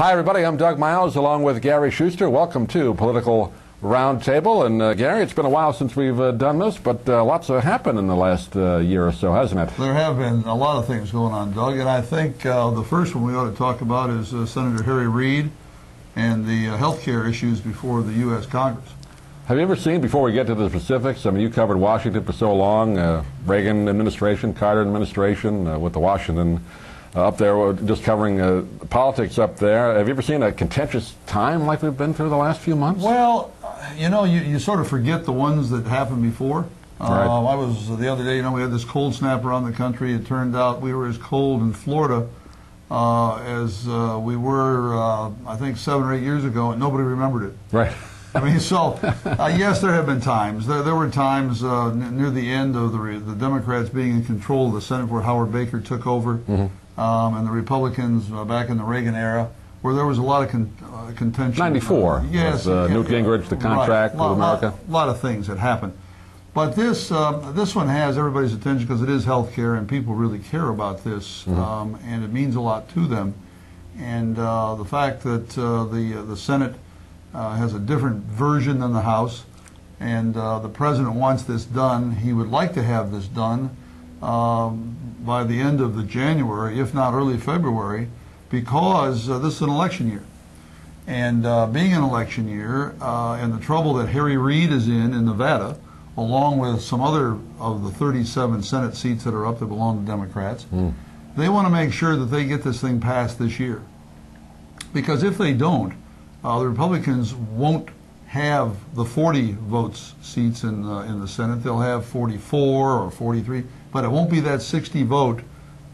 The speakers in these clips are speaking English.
Hi, everybody. I'm Doug Miles, along with Gary Schuster. Welcome to Political Roundtable. And Gary, it's been a while since we've done this, but lots have happened in the last year or so, hasn't it? There have been a lot of things going on, Doug, and I think the first one we ought to talk about is Senator Harry Reid and the health care issues before the U.S. Congress. Have you ever seen, before we get to the specifics, I mean, you covered Washington for so long, Reagan administration, Carter administration, with the Washington up there, just covering politics up there. Have you ever seen a contentious time like we've been through the last few months? Well, you know, you sort of forget the ones that happened before. Right. I was, the other day, you know, we had this cold snap around the country. It turned out we were as cold in Florida as we were, I think, 7 or 8 years ago, and nobody remembered it. Right. I mean, so, yes, there have been times. There were times near the end of the Democrats being in control of the Senate where Howard Baker took over, and the Republicans back in the Reagan era, where there was a lot of contention. 94. Yes. With, Newt Gingrich, the contract with America. A lot of things that happened. But this one has everybody's attention because it is health care, and people really care about this, and it means a lot to them. And the fact that the Senate has a different version than the House, and the President wants this done. He would like to have this done by the end of the January, if not early February, because this is an election year. And being an election year, and the trouble that Harry Reid is in Nevada, along with some other of the 37 Senate seats that are up that belong to Democrats, they want to make sure that they get this thing passed this year. Because if they don't, the Republicans won't have the 40 votes seats in the Senate. They'll have 44 or 43, but it won't be that 60 vote,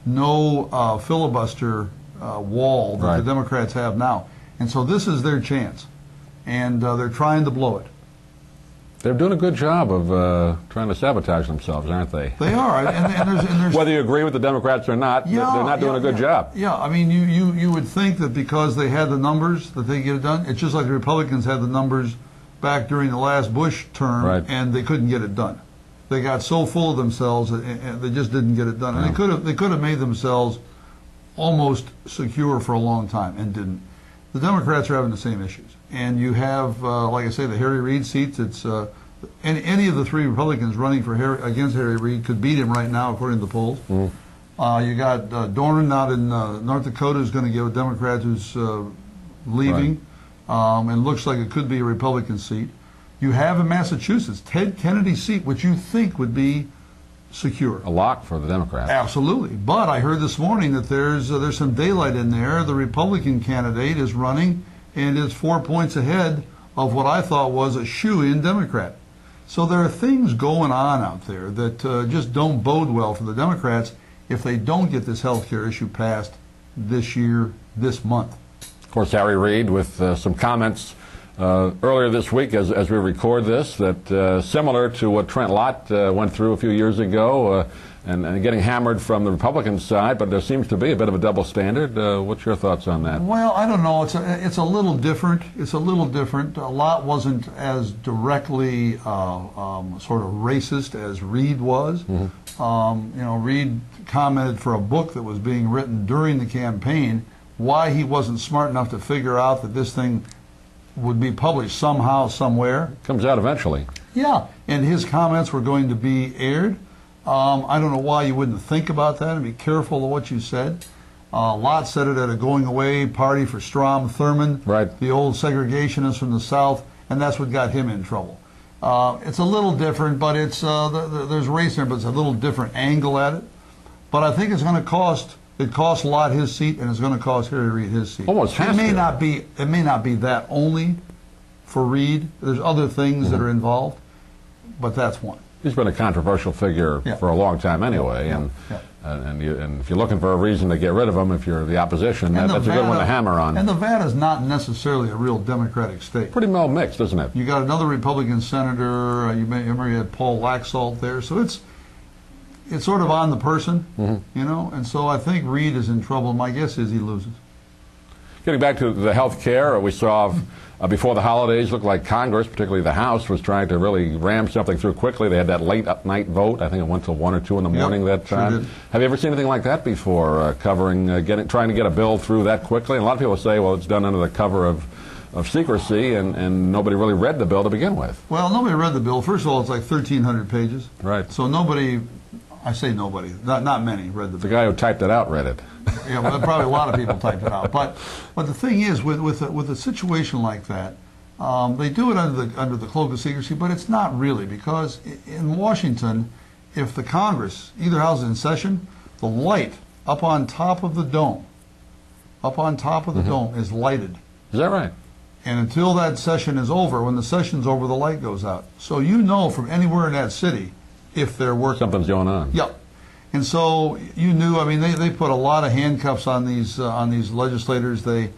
no filibuster wall that the Democrats have now. And so this is their chance, and they're trying to blow it. They're doing a good job of trying to sabotage themselves, aren't they? They are, and there's whether you agree with the Democrats or not, they're not doing a good job. Yeah, I mean, you would think that because they had the numbers that they get it done. It's just like the Republicans had the numbers back during the last Bush term, and they couldn't get it done. They got so full of themselves, and they just didn't get it done. And they could have made themselves almost secure for a long time, and didn't. The Democrats are having the same issues. And you have, like I say, the Harry Reid seats. It's any of the three Republicans running for against Harry Reid could beat him right now, according to the polls. You got Dornan out in North Dakota who's going to give a Democrat who's leaving, and looks like it could be a Republican seat. You have in Massachusetts Ted Kennedy's seat, which you think would be secure. A lock for the Democrats. Absolutely. But I heard this morning that there's some daylight in there. The Republican candidate is running and is 4 points ahead of what I thought was a shoo-in Democrat. So there are things going on out there that just don't bode well for the Democrats if they don't get this health care issue passed this year, this month. Of course, Harry Reid with some comments earlier this week as we record this that similar to what Trent Lott went through a few years ago and getting hammered from the Republican side, but there seems to be a bit of a double standard. What's your thoughts on that? Well, I don't know. It's a little different. It's a little different. Lott wasn't as directly sort of racist as Reid was. You know, Reid commented for a book that was being written during the campaign why he wasn't smart enough to figure out that this thing would be published somehow, somewhere. Comes out eventually. Yeah, and his comments were going to be aired. I don't know why you wouldn't think about that and be careful of what you said. Lott said it at a going-away party for Strom Thurmond, the old segregationist from the South, and that's what got him in trouble. It's a little different, but it's there's race there, but it's a little different angle at it. But I think it's going to cost. It cost Lott his seat, and it's going to cost Harry Reid his seat. Almost has to. It may not be that only for Reid. There's other things that are involved, but that's one. He's been a controversial figure for a long time anyway, and if you're looking for a reason to get rid of him, if you're the opposition, that's a good one to hammer on. And Nevada's not necessarily a real Democratic state. Pretty well mixed, isn't it? You got another Republican senator. You remember you had Paul Laxalt there, so it's sort of on the person, you know. And so I think Reid is in trouble. My guess is he loses. Getting back to the health care, we saw before the holidays, looked like Congress, particularly the House, was trying to really ram something through quickly. They had that late night vote. I think it went till 1 or 2 in the morning that time. Sure. Have you ever seen anything like that before, trying to get a bill through that quickly? And a lot of people say, well, it's done under the cover of secrecy, and nobody really read the bill to begin with. Well, nobody read the bill. First of all, it's like 1,300 pages. Right. So nobody, I say nobody, not many read the bill. The guy who typed it out read it. Yeah, well, probably a lot of people typed it out. But the thing is, with a situation like that, they do it under the cloak of secrecy, but it's not really, because in Washington, if the Congress, either house is in session, the light up on top of the dome, is lighted. Is that right? And until that session is over, when the session's over, the light goes out. So you know from anywhere in that city if they're working. Something's going on. Yep. And so you knew. I mean, they put a lot of handcuffs on these legislators. They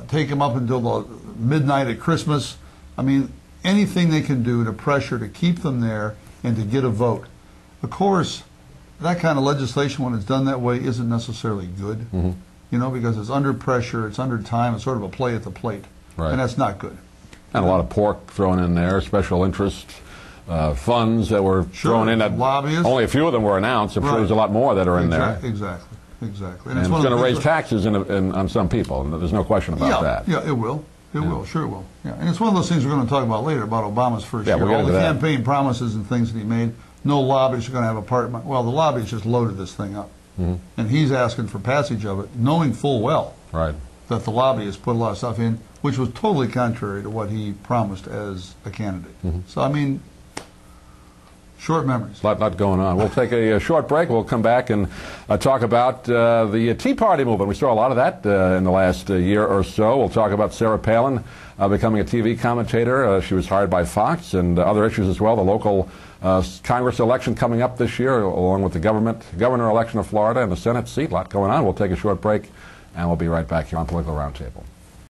take them up until the midnight at Christmas. I mean, anything they can do to pressure to keep them there and to get a vote. Of course, that kind of legislation, when it's done that way, isn't necessarily good. Mm-hmm. You know, because it's under pressure, it's under time, it's sort of a play at the plate. Right. And that's not good. And a lot of pork thrown in there, special interest funds that were thrown in. Lobbyists. Only a few of them were announced. I'm sure there's a lot more that are in there. Exactly. And it's going to raise taxes on some people. There's no question about that. Yeah, it will. It will. Sure it will. Yeah. And it's one of those things we're going to talk about later, about Obama's first year. We'll all the that. campaign promises and things that he made. No lobbyists are going to have a part. Well, the lobbyists just loaded this thing up. Mm-hmm. And he's asking for passage of it, knowing full well that the lobbyists put a lot of stuff in, which was totally contrary to what he promised as a candidate. Mm-hmm. So, I mean, short memories. A lot going on. We'll take a short break. We'll come back and talk about the Tea Party movement. We saw a lot of that in the last year or so. We'll talk about Sarah Palin becoming a TV commentator. She was hired by Fox, and other issues as well. The local Congress election coming up this year, along with the governor election of Florida and the Senate seat. A lot going on. We'll take a short break, and we'll be right back here on Political Roundtable.